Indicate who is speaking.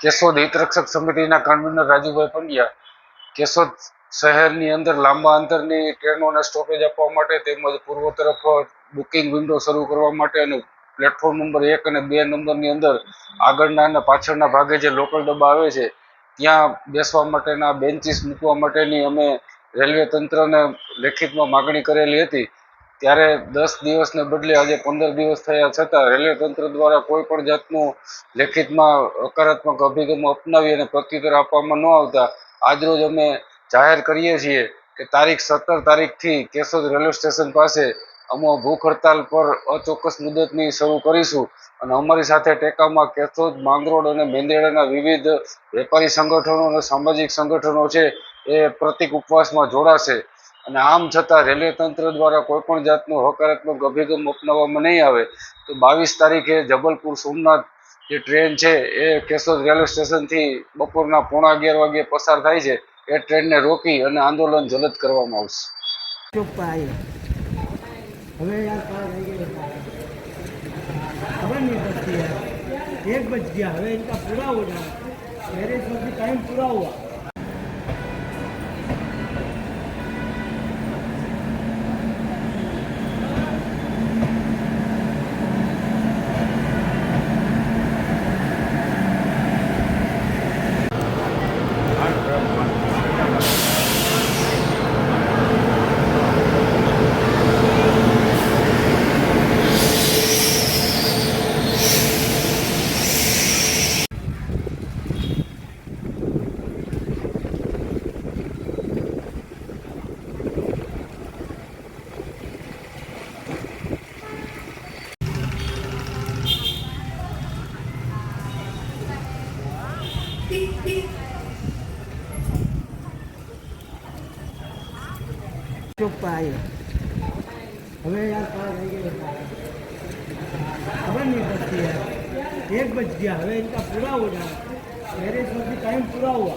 Speaker 1: કેશોદ હિતરક્ષક સમિતિના કન્વીનર રાજુભાઈ પંડ્યા કેશોદ શહેરની અંદર લાંબા અંતરની ટ્રેનોને સ્ટોપેજ આપવા માટે તેમજ પૂર્વ તરફ બુકિંગ વિન્ડો શરૂ કરવા માટે અને પ્લેટફોર્મ નંબર 1 અને 2 નંબરની અંદર આગળના અને પાછળના ભાગે જે લોકલ ડબ્બા આવે છે ત્યાં બેસવા માટેના બેન્ચીસ મૂકવા માટેની અમે રેલવે તંત્રને લેખિતમાં માગણી કરેલી હતી। ત્યારે 10 દિવસને બદલે આજે 15 દિવસ થયા છતાં રેલવે તંત્ર દ્વારા કોઈ પણ જાતનું લેખિતમાં હકારાત્મક અભિગમ અપનાવી અને પ્રત્યુત્તર આપવામાં ન આવતા આજરોજ અમે જાહેર કરીએ છીએ કે તારીખ 17 તારીખથી કેશોદ રેલવે સ્ટેશન પાસે અમે ભૂખ હડતાલ પર અચોક્કસ મુદતની શરૂ કરીશું અને અમારી સાથે ટેકામાં કેશોદ, માંગરોળ અને મેંદરડાના વિવિધ વેપારી સંગઠનો અને સામાજિક સંગઠનો છે એ પ્રતિક ઉપવાસમાં જોડાશે અને આમ છતાં રેલવે તંત્ર દ્વારા કોઈ પણ જાતનો હકારાત્મક અભિગમ અપનાવવામાં નહીં આવે તો 22 તારીખે જબલપુર સોમનાથ જે ટ્રેન છે એ કેશોદ રેલવે સ્ટેશનથી બપોરના 11:15 વાગે પસાર થાય છે એ ટ્રેનને રોકી અને આંદોલન જલદ કરવામાં આવશે।
Speaker 2: હવે यार खबर नहीं पड़ती है, 1 बज गया, हमें इनका पूरा हो जाए, मेरे इसमें टाइम पूरा हुआ। चुप आए हमें यार खबर नहीं पड़ती है, 1 बज गया, हमें इनका पूरा हो जाए, मेरे इसमें टाइम पूरा हुआ।